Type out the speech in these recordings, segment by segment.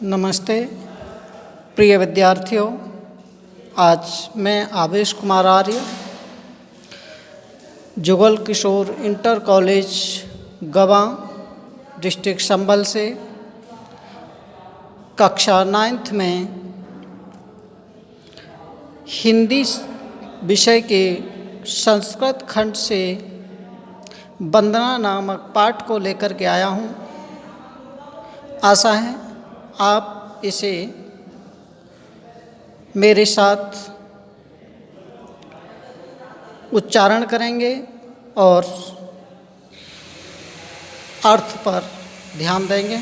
नमस्ते प्रिय विद्यार्थियों। आज मैं आवेश कुमार आर्य जुगल किशोर इंटर कॉलेज गवां डिस्ट्रिक्ट संबल से कक्षा 9th में हिंदी विषय के संस्कृत खंड से वंदना नामक पाठ को लेकर के आया हूँ। आशा है आप इसे मेरे साथ उच्चारण करेंगे और अर्थ पर ध्यान देंगे।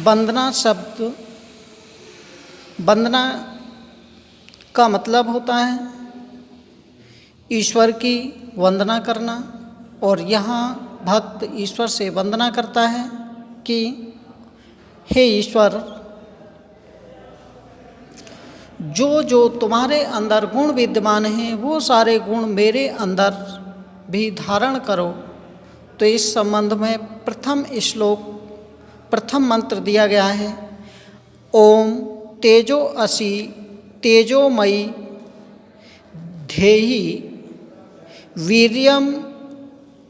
वंदना शब्द, वंदना का मतलब होता है ईश्वर की वंदना करना, और यहाँ भक्त ईश्वर से वंदना करता है कि हे ईश्वर, जो जो तुम्हारे अंदर गुण विद्यमान हैं वो सारे गुण मेरे अंदर भी धारण करो। तो इस संबंध में प्रथम मंत्र दिया गया है, ओम तेजो असि तेजोमयी धेहि वीर्यम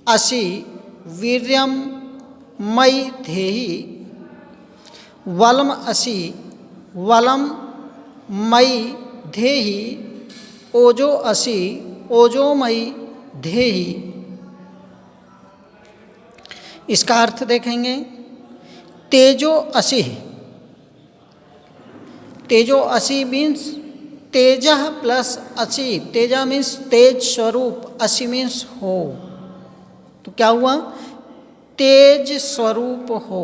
असि वीर्यम मयि धेहि वलम असि वलम मयि धेहि ओजो असि ओजोमयि धेहि। इसका अर्थ देखेंगे। तेजो असि, तेजो असि मीन्स तेजः प्लस असि। तेजा मीन्स तेज स्वरूप, असि मीन्स हो। तो क्या हुआ? तेज स्वरूप हो।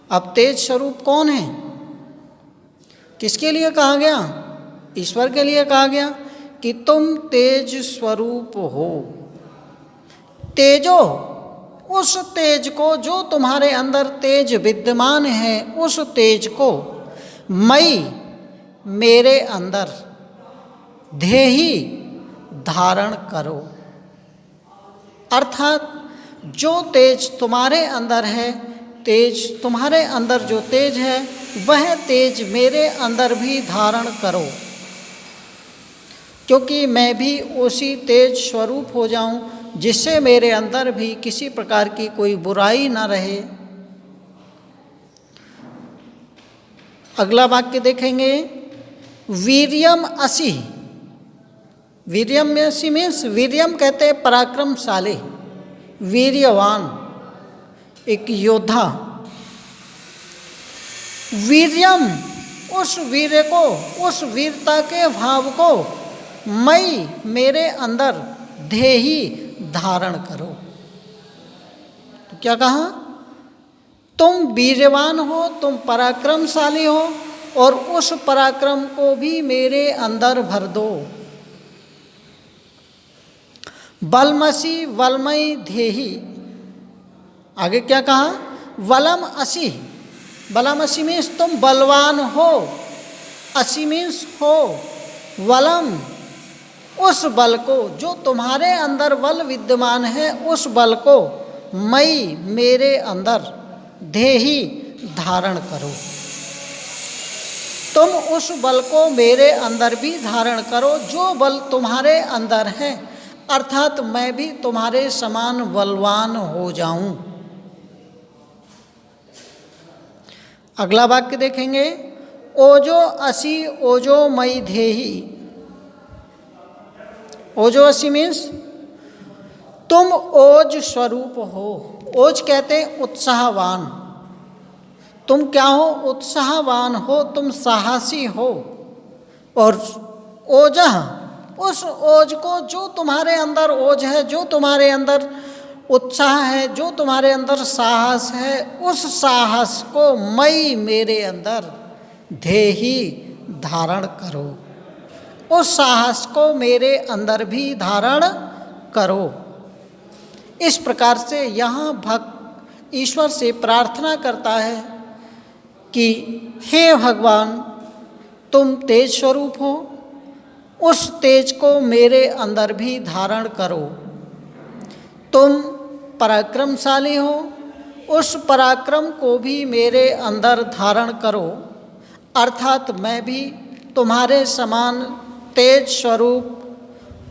अब तेज स्वरूप कौन है? किसके लिए कहा गया? ईश्वर के लिए कहा गया कि तुम तेज स्वरूप हो। तेजो, उस तेज को, जो तुम्हारे अंदर तेज विद्यमान है, उस तेज को मई, मेरे अंदर, धेहि, धारण करो। अर्थात जो तेज तुम्हारे अंदर है, तेज तुम्हारे अंदर जो तेज है, वह तेज मेरे अंदर भी धारण करो, क्योंकि मैं भी उसी तेज स्वरूप हो जाऊं, जिससे मेरे अंदर भी किसी प्रकार की कोई बुराई न रहे। अगला वाक्य देखेंगे, वीर्यम असि। वीर्यम में असि मीन्स, वीर्यम कहते हैं पराक्रमशाली, वीर्यवान, एक योद्धा। वीर्यम, उस वीर्य को, उस वीरता के भाव को मई, मेरे अंदर, धेहि, धारण करो। तो क्या कहा? तुम वीर्यवान हो, तुम पराक्रमशाली हो, और उस पराक्रम को भी मेरे अंदर भर दो। बलमसि वलमयि धेहि। आगे क्या कहा? वलम असि। बलम असि मीन्स तुम बलवान हो, असि मीन्स हो, वलम, उस बल को, जो तुम्हारे अंदर बल विद्यमान है, उस बल को मई, मेरे अंदर, धेहि, धारण करो। तुम उस बल को मेरे अंदर भी धारण करो, जो बल तुम्हारे अंदर है, अर्थात मैं भी तुम्हारे समान बलवान हो जाऊं। अगला वाक्य देखेंगे, ओजो असि ओजो मयि धेहि। ओजो असि मीन्स तुम ओज स्वरूप हो। ओज कहते हैं उत्साहवान। तुम क्या हो? उत्साहवान हो, तुम साहसी हो। और ओजह, उस ओज को, जो तुम्हारे अंदर ओज है, जो तुम्हारे अंदर उत्साह है, जो तुम्हारे अंदर साहस है, उस साहस को मई, मेरे अंदर, धेहि, धारण करो। उस साहस को मेरे अंदर भी धारण करो। इस प्रकार से यहाँ भक्त ईश्वर से प्रार्थना करता है कि हे भगवान, तुम तेज स्वरूप हो, उस तेज को मेरे अंदर भी धारण करो। तुम पराक्रमशाली हो, उस पराक्रम को भी मेरे अंदर धारण करो, अर्थात मैं भी तुम्हारे समान तेज स्वरूप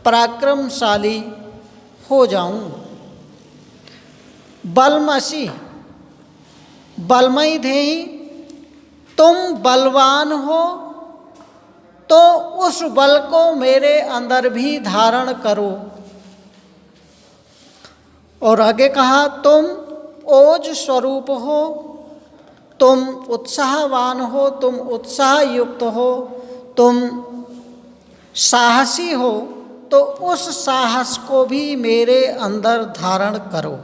पराक्रमशाली हो जाऊं। बलमसी, बलमयी धेहि, तुम बलवान हो तो उस बल को मेरे अंदर भी धारण करो। और आगे कहा, तुम ओज स्वरूप हो, तुम उत्साहवान हो, तुम उत्साह युक्त हो, तुम साहसी हो तो उस साहस को भी मेरे अंदर धारण करो,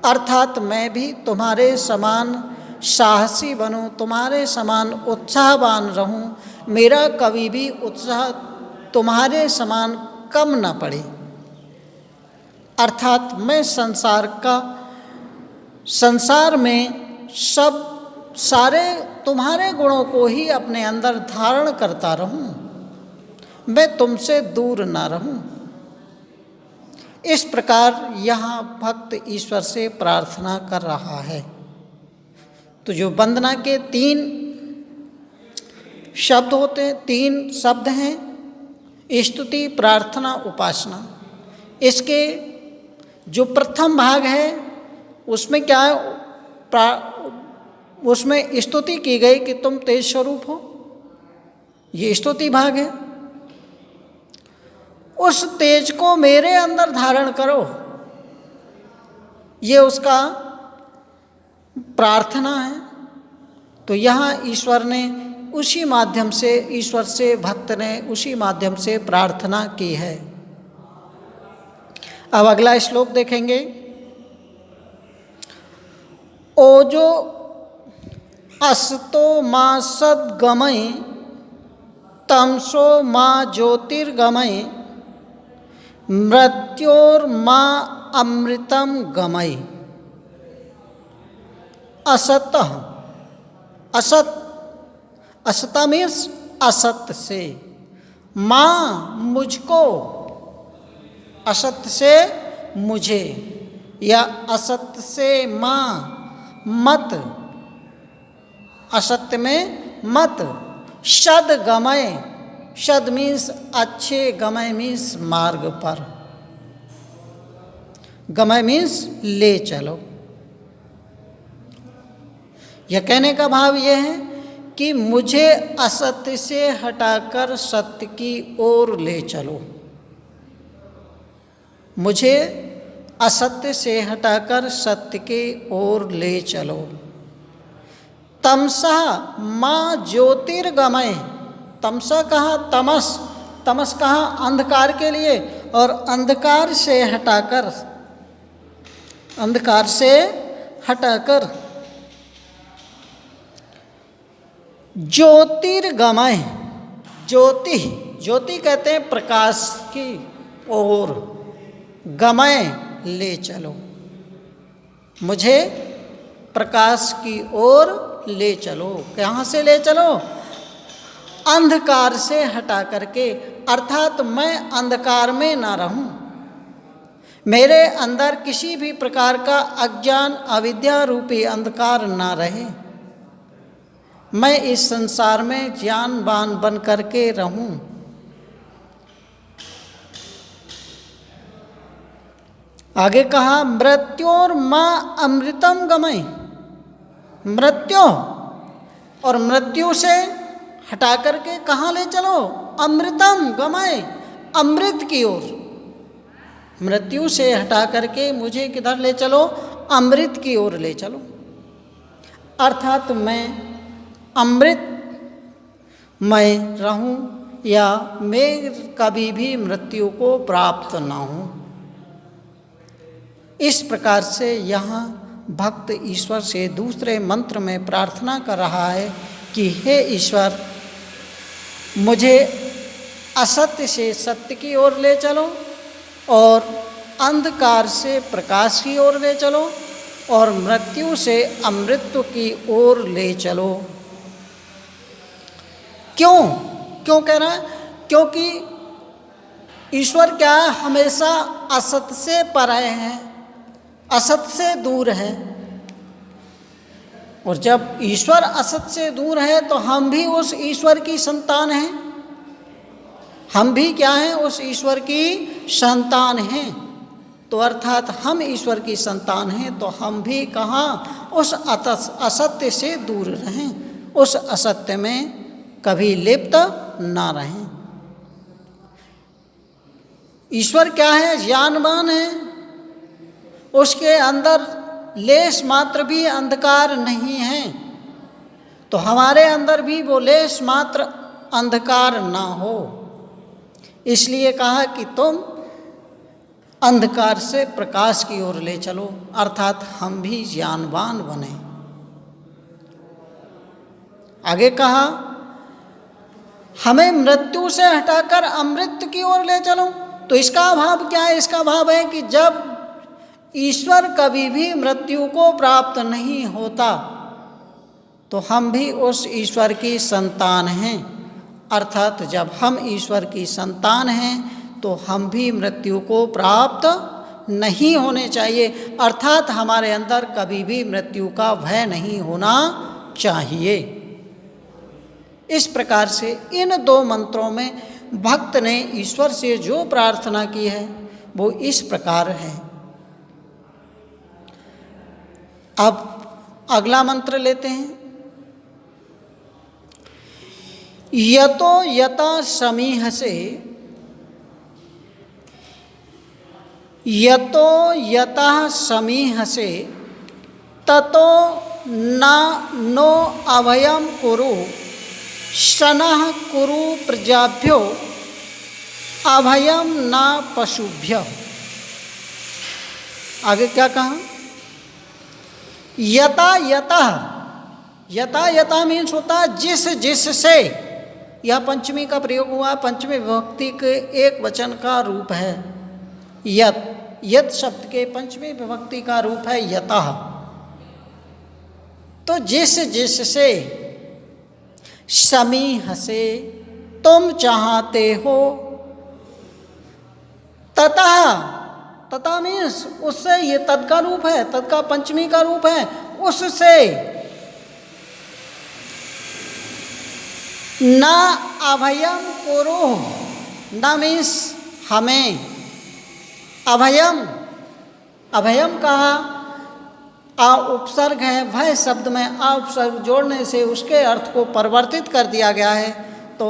अर्थात मैं भी तुम्हारे समान साहसी बनूं, तुम्हारे समान उत्साहवान रहूं, मेरा कभी भी उत्साह तुम्हारे समान कम न पड़े, अर्थात मैं संसार में सारे तुम्हारे गुणों को ही अपने अंदर धारण करता रहूं, मैं तुमसे दूर ना रहूं। इस प्रकार यहाँ भक्त ईश्वर से प्रार्थना कर रहा है। तो जो वंदना के 3 शब्द होते हैं, 3 शब्द हैं, स्तुति, प्रार्थना, उपासना। इसके जो प्रथम भाग है उसमें क्या है, उसमें स्तुति की गई कि तुम तेज स्वरूप हो, ये स्तुति भाग है। उस तेज को मेरे अंदर धारण करो, ये उसका प्रार्थना है। तो यहाँ ईश्वर ने उसी माध्यम से, ईश्वर से भक्त ने उसी माध्यम से प्रार्थना की है। अब अगला श्लोक देखेंगे। ओजो असतो मां सद्गमय, तमसो मां ज्योतिर्गमय, मृत्योर्मा अमृतम गमय। असतः, असत, असत मीन्स असत से, माँ मुझको, असत से मुझे, या असत से माँ मत, असत्य में मत, शद गमय, शद मीन्स अच्छे, गमय मीन्स मार्ग पर, गमय मीन्स ले चलो। यह कहने का भाव यह है कि मुझे असत्य से हटाकर सत्य की ओर ले चलो, मुझे असत्य से हटाकर सत्य की ओर ले चलो। तमसा मां ज्योतिर्गमय, तमसा कहा तमस, तमस कहा अंधकार के लिए, और अंधकार से हटाकर, अंधकार से हटाकर ज्योतिर्गमय, ज्योति, ज्योति कहते हैं प्रकाश की ओर, गमय ले चलो, मुझे प्रकाश की ओर ले चलो। कहाँ से ले चलो? अंधकार से हटा करके, अर्थात मैं अंधकार में ना रहूं, मेरे अंदर किसी भी प्रकार का अज्ञान अविद्या रूपी अंधकार ना रहे, मैं इस संसार में ज्ञानवान बन करके रहूं। आगे कहा मृत्योर मां अमृतम गमय, मृत्यु और मृत्यु से हटा करके कहाँ ले चलो? अमृतम गमय, अमृत की ओर। मृत्यु से हटा करके मुझे किधर ले चलो? अमृत की ओर ले चलो, अर्थात मैं अमृत मैं रहूं, या मैं कभी भी मृत्यु को प्राप्त ना हूं। इस प्रकार से यहाँ भक्त ईश्वर से दूसरे मंत्र में प्रार्थना कर रहा है कि हे ईश्वर, मुझे असत्य से सत्य की ओर ले चलो, और अंधकार से प्रकाश की ओर ले चलो, और मृत्यु से अमृतत्व की ओर ले चलो। क्यों क्यों कह रहा है? क्योंकि ईश्वर क्या है? हमेशा असत से परे हैं, असत से दूर है, और जब ईश्वर असत से दूर है तो हम भी उस ईश्वर की संतान हैं। हम भी क्या हैं? उस ईश्वर की संतान हैं। तो अर्थात हम ईश्वर की संतान हैं, तो हम भी कहाँ? उस असत्य से दूर रहें, उस असत्य में कभी लिप्त ना रहें। ईश्वर क्या है? ज्ञानवान है, उसके अंदर लेश मात्र भी अंधकार नहीं है, तो हमारे अंदर भी वो लेश मात्र अंधकार ना हो। इसलिए कहा कि तुम अंधकार से प्रकाश की ओर ले चलो, अर्थात हम भी ज्ञानवान बने। आगे कहा हमें मृत्यु से हटाकर अमृत की ओर ले चलो। तो इसका भाव क्या है? इसका भाव है कि जब ईश्वर कभी भी मृत्यु को प्राप्त नहीं होता, तो हम भी उस ईश्वर की संतान हैं। अर्थात जब हम ईश्वर की संतान हैं तो हम भी मृत्यु को प्राप्त नहीं होने चाहिए, अर्थात हमारे अंदर कभी भी मृत्यु का भय नहीं होना चाहिए। इस प्रकार से इन दो मंत्रों में भक्त ने ईश्वर से जो प्रार्थना की है वो इस प्रकार है। अब अगला मंत्र लेते हैं। यतो यता समीह से, यतो यतः समीह से ततो नो अभयं कुरु शनः कुरु प्रजाभ्यो अभयं न पशुभ्य। आगे क्या कहा? यता यतः, यता यता मीन्स होता जिस जिस से, यह पंचमी का प्रयोग हुआ, पंचमी विभक्ति के एक वचन का रूप है यत। यत शब्द के पंचमी विभक्ति का रूप है यतः। तो जिस जिस से, समीह से तुम चाहते हो, ततः, तथा मीन्स उससे, ये तद का रूप है, तद का पंचमी का रूप है, उससे न अभयम कुरु, न मीन्स हमें, अभयम, अभयम कहा आ उपसर्ग है, भय शब्द में आ उपसर्ग जोड़ने से उसके अर्थ को परिवर्तित कर दिया गया है। तो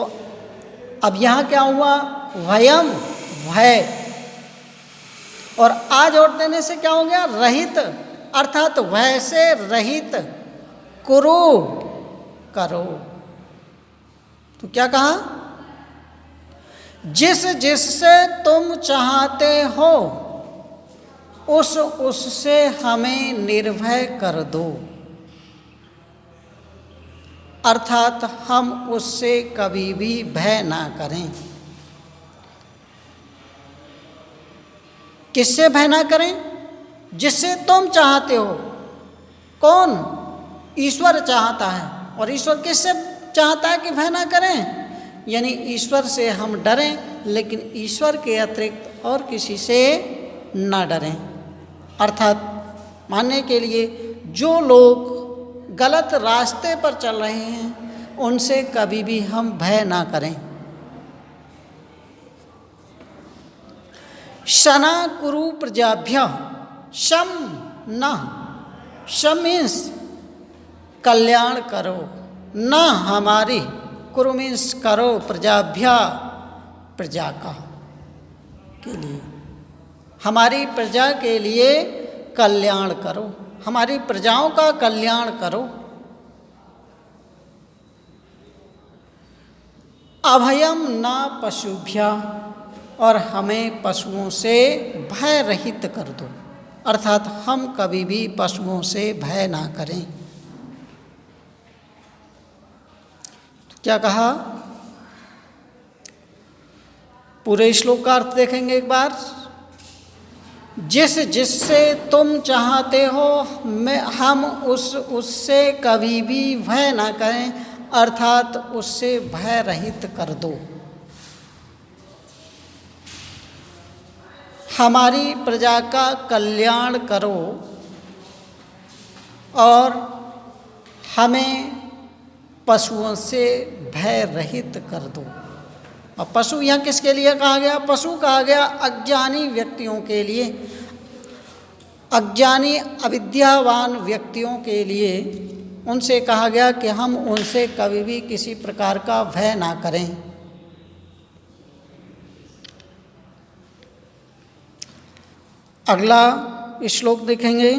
अब यहाँ क्या हुआ? भयम, भय, और आ जोड़ देने से क्या हो गया? रहित, अर्थात भय से रहित, कुरु, करो। तो क्या कहा? जिस जिससे तुम चाहते हो उससे हमें निर्भय कर दो, अर्थात हम उससे कभी भी भय ना करें। किससे भय ना करें? जिससे तुम चाहते हो। कौन? ईश्वर चाहता है। और ईश्वर किससे चाहता है कि भय ना करें? यानी ईश्वर से हम डरें, लेकिन ईश्वर के अतिरिक्त और किसी से ना डरें। अर्थात मानने के लिए जो लोग गलत रास्ते पर चल रहे हैं उनसे कभी भी हम भय ना करें। शना कुरु प्रजाभ्य, शम न, शम मीन्स कल्याण करो, न हमारी, कुरु मीन्स करो, प्रजाभ्य प्रजा का के लिए, हमारी प्रजा के लिए कल्याण करो, हमारी प्रजाओं का कल्याण करो। अभयम न पशुभ्य, और हमें पशुओं से भय रहित कर दो, अर्थात हम कभी भी पशुओं से भय ना करें। तो क्या कहा? पूरे श्लोक का अर्थ देखेंगे एक बार। जिस जिससे तुम चाहते हो हम उससे कभी भी भय ना करें, अर्थात उससे भय रहित कर दो। हमारी प्रजा का कल्याण करो और हमें पशुओं से भय रहित कर दो। और पशु यहाँ किसके लिए कहा गया? पशु कहा गया अज्ञानी व्यक्तियों के लिए, अज्ञानी अविद्यावान व्यक्तियों के लिए। उनसे कहा गया कि हम उनसे कभी भी किसी प्रकार का भय ना करें। अगला श्लोक देखेंगे।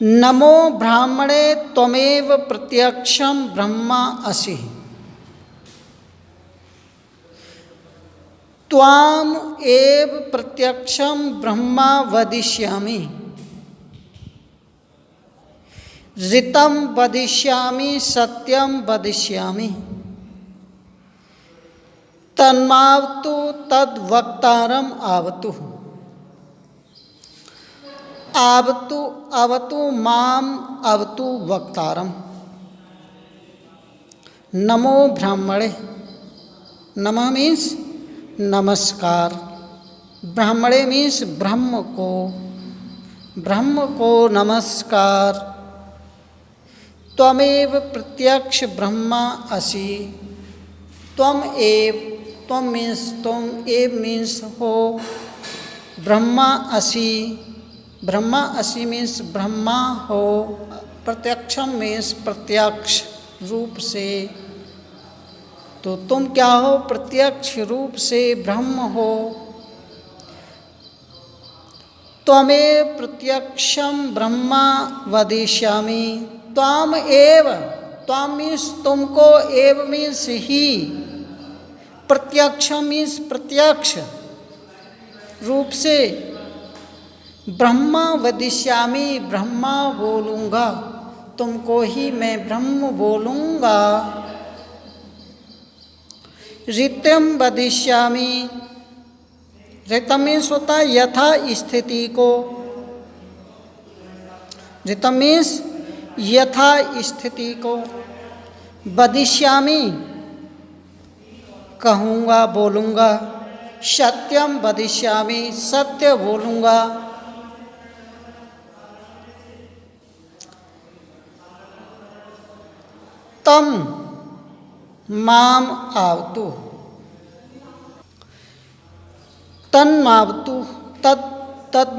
नमो ब्राह्मणे त्वमेव प्रत्यक्षं ब्रह्मा असि, त्वाम एव प्रत्यक्षं ब्रह्मा वदिष्यामि, ऋतं वदिष्यामि सत्यं वदिष्यामि, तन्मावतु तद्वक्तारम् आवतु, आवतु अवतु माम अवतु वक्तारम। नमो ब्राह्मणे, नमः मीन्स नमस्कार, ब्राह्मणे मीन्स ब्रह्म को नमस्कार। त्वमेव प्रत्यक्ष ब्रह्मा असि, त्वम एव, त्वम मीन्स तुम, एव मीन्स हो, ब्रह्मा असि, ब्रह्मा असि मीन्स ब्रह्मा हो, प्रत्यक्षम मीन्स प्रत्यक्ष रूप से। तो तुम क्या हो? प्रत्यक्ष रूप से ब्रह्म हो। त्वमेव प्रत्यक्षम ब्रह्मा वदिष्यामि, त्वाम एव, त्वाम मीन्स तुमको, एव मीन्स ही, प्रत्यक्ष मीन्स प्रत्यक्ष रूप से, ब्रह्मा वदिष्यामि, ब्रह्मा बोलूँगा, तुमको ही मैं ब्रह्म बोलूँगा। ऋतं वदिष्यामि, ऋतं मीन्स होता है यथा स्थिति को, ऋतं मीन्स यथा स्थिति को, वदिष्यामि कहूँगा, बोलूँगा, सत्यम वदिष्यामि, सत्य बोलूँगा, तम माम आवतु, तन्मावतु, तद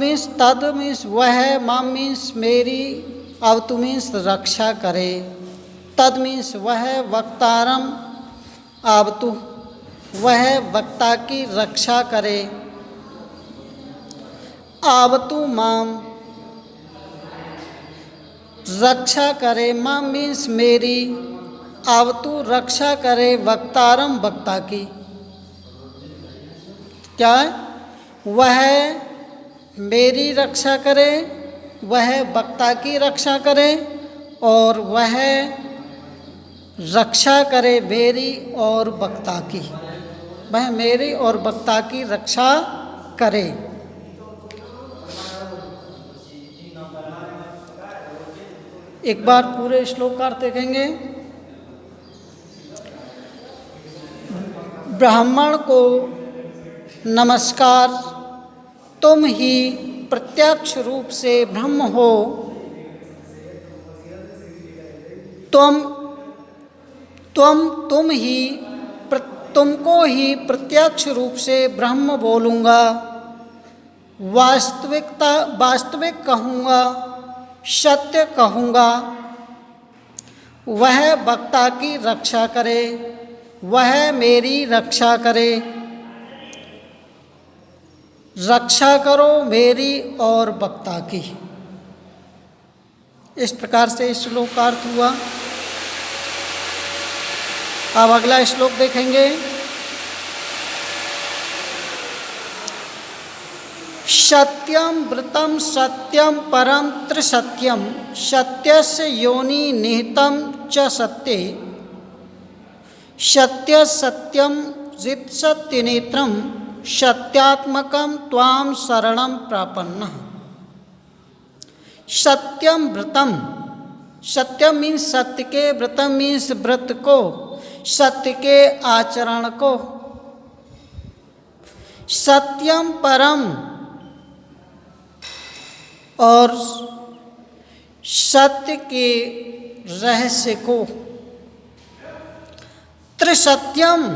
मीन्स, तद मीन्स वह, माम मीन्स मेरी, आवतु मीन्स रक्षा करे, तद मीन्स वह, वक्तारम आवतु, वह वक्ता की रक्षा करे, आवतु माम, रक्षा करे, माम मीन्स मेरी, आवतु रक्षा करे, वक्तारम वक्ता की। क्या है? वह मेरी रक्षा करे, वह वक्ता की रक्षा करे, और वह रक्षा करे मेरी और वक्ता की, वह मेरी और वक्ता की रक्षा करे। एक बार पूरे श्लोक का अर्थ देखेंगे। ब्राह्मण को नमस्कार, तुम ही प्रत्यक्ष रूप से ब्रह्म हो, तुम ही, तुमको ही प्रत्यक्ष रूप से ब्रह्म बोलूँगा, वास्तविक कहूँगा, सत्य कहूँगा, वह वक्ता की रक्षा करे, वह मेरी रक्षा करे, रक्षा करो मेरी और वक्ता की। इस प्रकार से इस श्लोक का अर्थ हुआ। अब अगला श्लोक देखेंगे। सत्यम व्रतम सत्यम परम त्रिसत्यम, सत्यस्य योनि निहितं च सत्ये, सत्य सत्यम जित सत्य नेत्रम, सत्यात्मकम त्वाम शरणम प्रापन्नः। सत्यम व्रतम, सत्यम मीन्स सत्य के, व्रतम मीन्स व्रत को, सत्य के आचरण को, सत्यम परम और सत्य के रहस्य को, त्रिसत्यम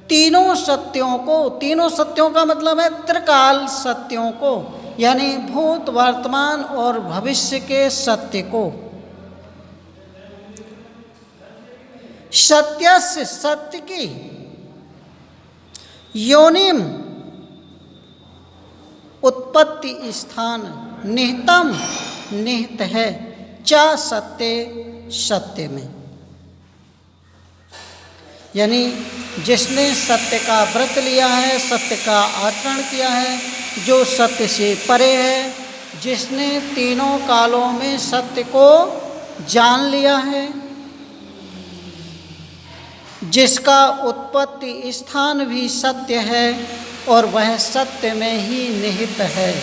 तीनों सत्यों को, तीनों सत्यों का मतलब है त्रिकाल सत्यों को, यानी भूत वर्तमान और भविष्य के सत्य को। सत्यस्य सत्य की, योनिम उत्पत्ति स्थान, निहितम निहित है, च सत्य सत्य में, यानी जिसने सत्य का व्रत लिया है, सत्य का आचरण किया है, जो सत्य से परे है, जिसने तीनों कालों में सत्य को जान लिया है, जिसका उत्पत्ति स्थान भी सत्य है और वह सत्य में ही निहित है।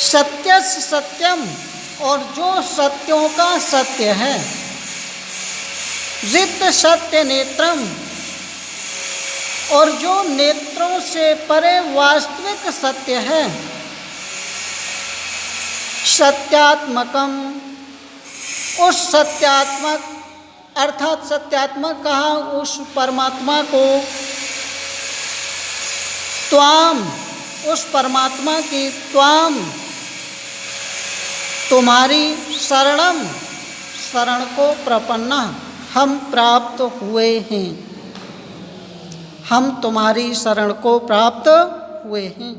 सत्यस्य सत्यम, और जो सत्यों का सत्य है, जित सत्य नेत्रम, और जो नेत्रों से परे वास्तविक सत्य है, सत्यात्मकम, उस सत्यात्मक अर्थात सत्यात्मक कहा उस परमात्मा को, त्वाम उस परमात्मा की, त्वाम तुम्हारी, शरणम शरण को, प्रपन्ना हम प्राप्त हुए हैं, हम तुम्हारी शरण को प्राप्त हुए हैं।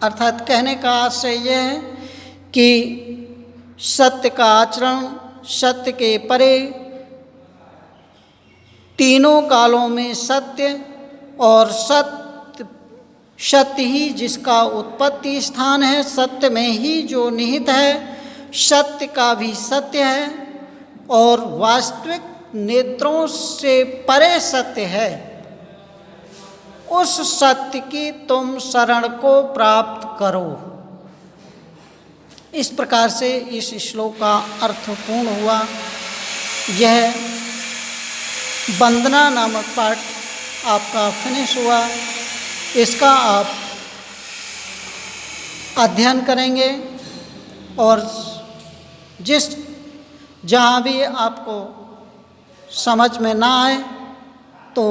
अर्थात कहने का आशय यह है कि सत्य का आचरण, सत्य के परे, तीनों कालों में सत्य, और सत्य ही जिसका उत्पत्ति स्थान है, सत्य में ही जो निहित है, सत्य का भी सत्य है और वास्तविक नेत्रों से परे सत्य है, उस सत्य की तुम शरण को प्राप्त करो। इस प्रकार से इस श्लोक का अर्थ पूर्ण हुआ। यह वंदना नामक पाठ आपका फिनिश हुआ। इसका आप अध्ययन करेंगे और जहाँ भी आपको समझ में ना आए तो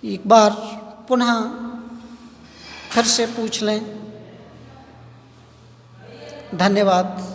एक बार पुनः फिर से पूछ लें। धन्यवाद।